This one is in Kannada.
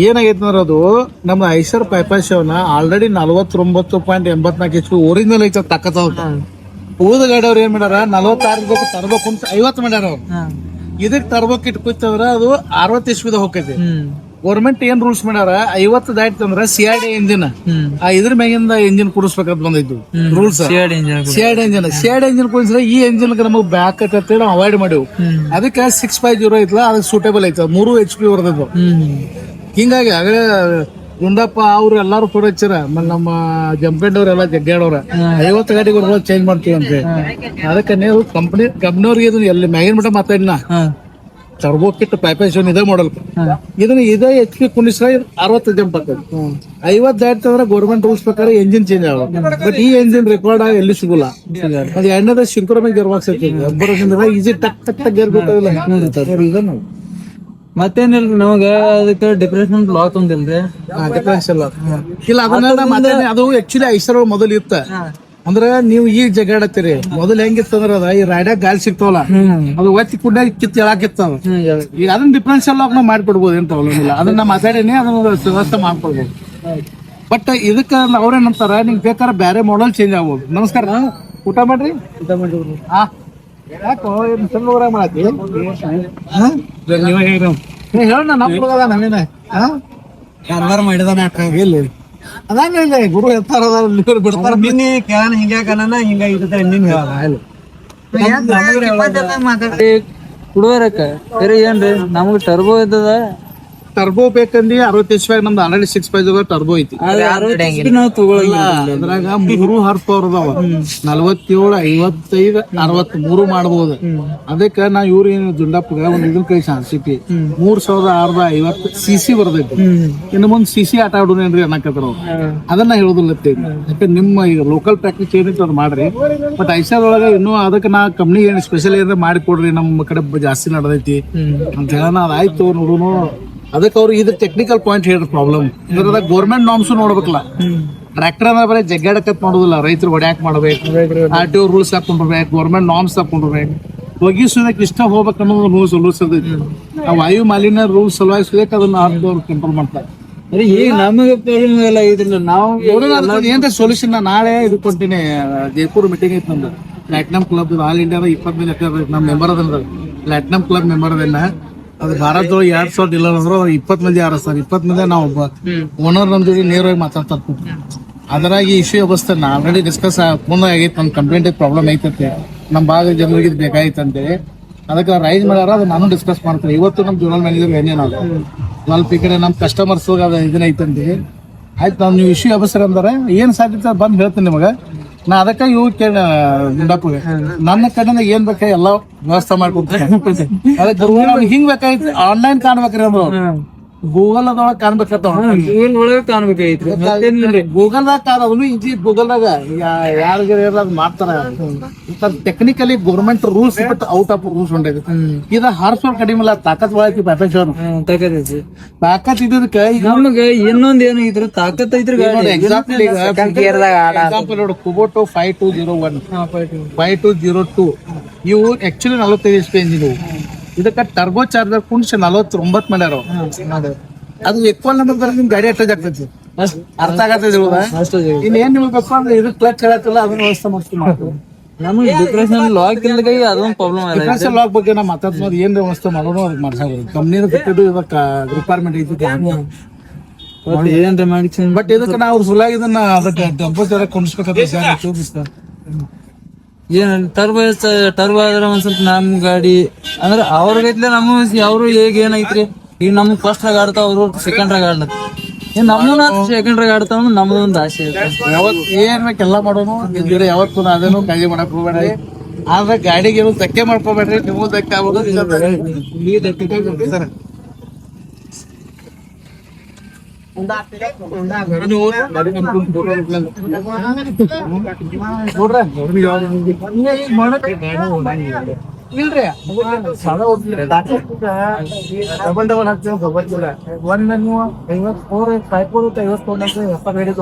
ಏನಾಗೈತೆ ಅಂದ್ರೆ ಅದು ನಮ್ಮ ಐಸರ್ ಪೈಪಾಶವನ್ನ ಆಲ್ರೆಡಿ 49.84 HP ಒರಿಜಿನಲ್ ಐತೆ ತಾಕತ್ ಹೋದ ಗಾಡಿ ಅವ್ರು ಏನ್ ಮಾಡ್ಯಾರ 46 ತರ್ಬೇಕು ಅಂತ 50 ಮಾಡ್ಯಾರ ಅವ್ರು. ಇದಕ್ ತರ್ಬೇಕು ಇಟ್ಕೊತಂದ್ರ ಅದು 60 HP ಹೋಗ್ತೈತಿ. ಗೌರ್ಮೆಂಟ್ ಏನ್ ರೂಲ್ಸ್ ಮಾಡ್ಯಾರ 50 ದಾಟಿತಂದ್ರ CRD ಇಂಜಿನ್ ಇದ್ರ ಮ್ಯಾಗಿಂದ ಇಂಜಿನ್ ಕುಡಿಸ್ಬೇಕಂತ ಬಂದಿದ್ದು ರೂಲ್ಸ್. CRD ಇಂಜಿನ್ ಕುಡಿಸಿದ್ರೆ ಈ ಇಂಜಿನ್ ನಮಗ್ ಬ್ಯಾಕ್ ಆಕತಿ ನಾವು ಅವಾಯ್ಡ್ ಮಾಡಿವು. ಅದಕ್ಕೆ 650 ಐತಲ್ಲ ಅದಕ್ಕೆ ಸೂಟೇಬಲ್ ಐತ 3 HP ಹೊರದಿದ್ದು. ಹಿಂಗಾಗಿ ಆಗಲೇ ಗುಂಡಪ್ಪ ಅವ್ರು ಎಲ್ಲಾರು ಫೋಟೋ ಹಚ್ಚಾರ. ನಮ್ಮ ಜಂಪೆಂಡವ್ರೆಲ್ಲ ಜಗ್ಗಾಡವ್ರ 50 ಗಾಡಿ ಚೇಂಜ್ ಮಾಡ್ತೀವಿ ಅಂತ. ಅದಕ್ಕೆ ನೀವು ಕಂಪ್ನಿಯವ್ರಿಗೆ ಇದನ್ನ ಎಲ್ಲಿ ಮ್ಯಾಗಿನ ಮಟ್ಟ ಮಾತಾಡಿನ ಟರ್ಬೋ ಕಿಟ್ ಪೈಪೇಶನ್ ಇದೇ ಮಾಡಲ್ ಇದನ್ನ ಇದೇ HP ಕುಣಿಸ್ರ 60 ಜಂಪ್ ಆಗ್ತದೆ. 50 ದಾಟ್ತಂದ್ರೆ ಗೌರ್ಮೆಂಟ್ ರೂಲ್ಸ್ ಪ್ರಕಾರ ಎಂಜಿನ್ ಚೇಂಜ್ ಆಗ. ಬಟ್ ಈ ಎಂಜಿನ್ ರೆಕಾರ್ಡ್ ಆಗಿ ಎಲ್ಲಿ ಸಿಗುಲ್ಲ. ಅದು ಎಣ್ಣದ ಸಿಂಕ್ರೋಮೇಟ್ ಗೇರ್ ಬಾಕ್ಸ್ ಇರ್ತದೆ. ಈಜಿ ಟಕ್ ಟಕ್ ಟಕ್ ಗೇರ್ ಗೊತ್ತಾಗಿಲ್ಲ. ಮತ್ತೇನಿಲ್ರಿ ನಮಗ ಅದಕ್ಕೆ ಡಿಫರೆನ್ಸ್ ಲಾಕ್ ಒಂದಿಲ್ರಿ. ಡಿಫರೆನ್ಷಿಯಲ್ ಇಲ್ಲ ಅದನ್ನ ಅದು ಆಕ್ಚುಲಿ ಐಸರ್ ಮೊದಲು ಇತ್ತ. ಅಂದ್ರ ನೀವು ಈಗ ಜಗಾಡತ್ತೀರಿ. ಮೊದಲು ಹೆಂಗಿತ್ತಂದ್ರ ಅದ ಈ ರೈಡಾಗ ಗಾಳಿ ಸಿಗ್ತಾವಲ್ಲ ಅದು ಒತ್ತಿ ಕುಡ್ಡಾಗ ಕಿತ್ತು ಹೇಳಾಕಿತ್ತಾವ. ಈಗ ಅದನ್ನ ಡಿಫರೆನ್ಷಿಯಲ್ ಲಾಕ್ ನಾವು ಮಾಡ್ಕೊಡ್ಬೋದು ಏನ್ ಪ್ರಾಬ್ಲಮ್ ಇಲ್ಲ. ಅದನ್ನ ಮಾತಾಡೇನಿ ಅದನ್ನ ವ್ಯವಸ್ಥೆ ಮಾಡ್ಕೊಡ್ಬೋದು. ಬಟ್ ಇದಕ್ಕ ಅವ್ರೇನಂತಾರ ನಿಂಗೆ ಬೇಕಾದ್ರೆ ಬೇರೆ ಮಾಡಲ್ ಚೇಂಜ್ ಆಗ್ಬೋದು. ನಮಸ್ಕಾರ, ಊಟ ಮಾಡ್ರಿ. ಯಾಕೋ ಸಣ್ಣ ಮಾಡತ್ತಿ ಹೇಳ ನವೀನ ಕಾರ್ಬಾರ್ ಮಾಡಿದಾನ ಇಲ್ಲ ಅದಂಗ ಇಲ್ಲ ಗುರು ಎತ್ತಾರ ಬಿಡ್ತಾರ. ಕುಡುವರಕ್ಕ ಸರಿ ಏನ್ರಿ ನಮಗ್ ಟರ್ಬೋ ಇದ್ದದ ಟರ್ಬೋ ಬೇಕಂದಿ 60 HP ನಮ್ದು ಆಲ್ರೆಡಿ 650 ಟರ್ಬೋ ಐತಿ. ನಾವು ತಗೊಳ್ಳಿಲ್ಲ. ಅದ್ರಾಗ 3 ಹಾರ್ಸ್ ಪವರ್ ಅದಾವ. 47, 55, 63 ಮಾಡಬಹುದು. ಅದಕ್ಕ ನಾ ಇವ್ರ ಏನು ದುಂಡಪ್ಪಗ ಒಂದ್ ಇದನ್ ಕೈ ಸಾನ್ಸಿಟಿ 3650 CC ಬರ್ದೈತಿ. ಇನ್ನು ಮುಂದ್ CC ಆಟ ಆಡೋದೇನ್ರಿ ಅನ್ನಕತ್ರ ಅದನ್ನ ಹೇಳುದಿಲ್ಲ. ಯಾಕೆ ನಿಮ್ಮ ಈಗ ಲೋಕಲ್ ಪ್ರಾಕ್ಟೀಸ್ ಏನೈತಿ ಅದ್ ಮಾಡ್ರಿ. ಬಟ್ ಐಸರ್ ಒಳಗ ಇನ್ನೂ ಅದಕ್ಕೆ ನಾ ಕಂಪ್ನಿ ಏನ್ ಸ್ಪೆಷಲ್ ಏನಾರ ಮಾಡಿ ಕೊಡ್ರಿ ನಮ್ಮ ಕಡೆ ಜಾಸ್ತಿ ನಡೆದೈತಿ ಅಂತ ಹೇಳ ಅದಾಯ್ತು ನೋಡುನು. ಅದಕ್ಕೆ ಅವ್ರು ಇದು ಟೆಕ್ನಿಕಲ್ ಪಾಯಿಂಟ್ ಹೇಳಿದ್ರು ಪ್ರಾಬ್ಲಮ್. ಇದ್ರದ ಗೌರ್ಮೆಂಟ್ ನಾರ್ಮ್ಸ್ ನೋಡ್ಬೇಕಲ್ಲ. ಟ್ರ್ಯಾಕ್ಟರ್ ಅನ್ನ ಬರೀ ಜಗ್ಗಾಡಕತ್ ಮಾಡೋದಿಲ್ಲ. ರೈತರು ಹೊಡ್ಯಾಕ್ ಮಾಡ್ಬೇಕು, RTO ರೂಲ್ಸ್ ಹಾಕೊಂಡಿರ್ಬೇಕು, ಗೌರ್ಮೆಂಟ್ ನಾರ್ಮ್ಸ್ ಹಾಕೊಂಡಿರ್ಬೇಕು. ಒಗಿಸೋದಕ್ಕೆ ಇಷ್ಟ ಹೋಗ್ಬೇಕು ಅನ್ನೋದು ರೂಲ್ಸ್ ಇರ್ತೈತಿ. ಆ ವಾಯು ಮಾಲಿನ್ಯ ರೂಲ್ಸ್ ಸಲುವಾಗಿ ಸುದಕ್ಕೆ ಅದನ್ನ ಅವ್ರು ಕಂಟ್ರೋಲ್ ಮಾಡ್ತಾರೆ. ಈಗ ನಮಗೆ ಪ್ರಾಬ್ಲಮ್ ಎಲ್ಲ ಇದ್ರಲ್ಲ ನಾವು ಏನ್ರ ಸೊಲ್ಯೂಷನ್. ನಾಳೆ ಇದು ಕೊಡ್ತೀನಿ. ಜೈಪುರ್ ಮೀಟಿಂಗ್ ಐತಿ ನಮ್ದು ಪ್ಲಾಟಿನಂ ಕ್ಲಬ್ ಆಲ್ ಇಂಡಿಯಾದ 20 ಮಂದಿ ನಮ್ಮ ಮೆಂಬರ್ ಅದ. ಪ್ಲಾಟಿನಂ ಕ್ಲಬ್ ಮೆಂಬರ್ ಅದನ್ನ ಅದು ಭಾರತದೊಳಗೆ 2000 ಡೀಲರ್ ಅಂದ್ರೆ 20 ಮಂದಿ ಯಾರ ಸರ್ 20 ಮಂದಿ ನಾವು ಒಬ್ಬ ಓನರ್ ನಮ್ ಜೊತೆ ನೇರವಾಗಿ ಮಾತಾಡ್ತಾರೆ. ಅದ್ರಾಗ ಈ ಇಶ್ಯೂ ವ್ಯವಸ್ಥೆ ಆಲ್ರೆಡಿ ಡಿಸ್ಕಸ್ ಫೋನ್ ಆಗೈತೆ. ನಮ್ ಕಂಪ್ಲೇಂಟ್ ಪ್ರಾಬ್ಲಮ್ ಐತಂತೆ ನಮ್ ಭಾಗ ಜನರಿಗೆ ಬೇಕಾಯ್ತಂತೆ. ಅದಕ್ಕೆ ರೈಸ್ ಮಾಡ್ಯಾರ. ಅದು ನಾನು ಡಿಸ್ಕಸ್ ಮಾಡ್ತೀನಿ. ಇವತ್ತು ನಮ್ ಜನರಲ್ ಮ್ಯಾನೇಜರ್ ಏನೇನಾದ್ರು ಸ್ವಲ್ಪ ಈ ಕಡೆ ನಮ್ ಕಸ್ಟಮರ್ಸ್ ಇದನ್ನ ಐತಂತೆ. ಆಯ್ತು ನಾವು ನೀವು ಇಶ್ಯೂ ವ್ಯವಸ್ಥೆ ಅಂದ್ರೆ ಏನ್ ಸಾಧ್ಯತೆ ಬಂದು ಹೇಳ್ತೀನಿ ನಿಮಗ. ನಾ ಅದಕ್ಕೆ ಇವ್ ಕೇಳ ಗುಂಡಪ್ಪಗೆ ನನ್ನ ಕಡೆಯಿಂದ ಏನ್ ಬೇಕಾ ಎಲ್ಲಾ ವ್ಯವಸ್ಥೆ ಮಾಡ್ಕೊಡ್ತೀನಿ. ಅದಕ್ಕೆ ಹಿಂಗ್ ಬೇಕಾಯ್ತು ಆನ್ಲೈನ್ ಕಾಣ್ಬೇಕ್ರಿ ಅಂದ್ರು. ಗೂಗಲ್ ಅದೊಳಗ ಕಾಣ್ಬೇಕಾಗಿತ್ರಿ. ಗೂಗಲ್ದಾಗ ಕಾಣೋದು ಈಜಿ. ಗೂಗಲ್ದಾಗ ಯಾರಿಗಾರ ಮಾಡ್ತಾರ. Technically government rules but out of rules ಹೊಂಟೈತಿ. ಇದ ಹಾರ್ಸ್ ಪವರ್ ಕಡಿಮೆ ಇಲ್ಲ, ತಾಕತ್ ಒಳಗೆ ತಾಕತ್ ಇದ್ದಕ್ಕೆ ನಮಗ ಇನ್ನೊಂದ್ ಏನು ಇದ್ರ ತಾಕತ್ ಐತ್ರಿ. ಎಕ್ಸಾಂಪಲ್ ನೋಡು ಕುಬೋಟೋ 5201 5202 ಇವು ಆಕ್ಚುಲಿ 45 HP ಇಂಜಿನ್. ಇದಕ್ಕ ಟರ್ಬೋ ಚಾರ್ಜರ್ ಕುಣಿಸಿ 49 ಮಾಡ್ಯಾರ. ಅದು ಎಕ್ವಲ್ ನಂಬರ್ ನಿಮ್ ಗಾಡಿ ಅಟ್ಯಾಚ್ ಆಗ್ತೈತಿ. ಅರ್ಥ ಆಗತ್ತೈತಿ. ಇನ್ನೇನ್ ನಿಮ್ಗೆ ಗೊತ್ತ ಅಂದ್ರೆ ಇದು ಕ್ಲಚ್ ಹೇಳತ್ತಿಲ್ಲ ಅದನ್ನ ವ್ಯವಸ್ಥೆ ಮಾಡ್ತೀವಿ. ನಮಗೆ ಡಿಪ್ರೆಷನ್ ಲಾಕ್ ಇಲ್ಲದ ಅದೊಂದು ಪ್ರಾಬ್ಲಮ್ ಅಲ್ಲ. ಡಿಪ್ರೆಷನ್ ಲಾಕ್ ಬಗ್ಗೆ ನಾವು ಮಾತಾಡ್ತೀವಿ. ಏನ್ ವ್ಯವಸ್ಥೆ ಮಾಡೋದು ಅದಕ್ಕೆ ಮಾಡ್ಸಾಗೋದು. ಕಂಪ್ನಿನ ಬಿಟ್ಟಿದ್ದು ಇದಕ್ಕ ರಿಕ್ವೈರ್ಮೆಂಟ್ ಐತಿ. ಏನ್ರ ಮಾಡಿ ಬಟ್ ಇದಕ್ಕೆ ನಾವು ಸುಲಾಗಿ ಇದನ್ನ ಅದಕ್ಕೆ ಟೆಂಪರೇಚರ್ ಕುಣಿಸ್ಬೇಕಾದ್ರೆ ಏನ್ ಟರ್ಬೋ ಆದ್ರೆ ಒಂದ್ ಸ್ವಲ್ಪ ನಮ್ ಗಾಡಿ ಅಂದ್ರೆ ಅವ್ರಿಗೈತ್ಲೆ ನಮ್ಮ ಅವ್ರು ಹೇಗ್ ಏನೈತ್ರಿ. ಈಗ ನಮ್ಗ್ ಫಸ್ಟ್ ರಾಗ ಆಡ್ತಾವ, ಅವ್ರು ಸೆಕೆಂಡ್ ರಾಗ ಆಡ್ಲತ್ತ. ನಮ್ಮನ್ನ ಸೆಕೆಂಡ್ ರಾಗ ಆಡ್ತಾವ ನಮ್ದು ಒಂದ್ ಆಸೆ ಯಾವತ್ ಏನ್ ಬೇಕೆಲ್ಲ ಮಾಡೋನು. ಇದ್ರೆ ಯಾವತ್ತು ಅದೇನು ಕಾಳಜಿ ಮಾಡಕ್ ಹೋಗ್ಬೇಡ್ರಿ. ಆದ್ರೆ ಗಾಡಿಗೆ ಏನು ಧಕ್ಕೆ ಮಾಡ್ಕೋಬೇಡ್ರಿ. ನೀವು ಧಕ್ಕೆ ಆಗೋದು ಇಲ್ರಿ. ಡಬಲ್ ಡಬಲ್ ಹಾಕ್ತೀವಿ. 1 50 50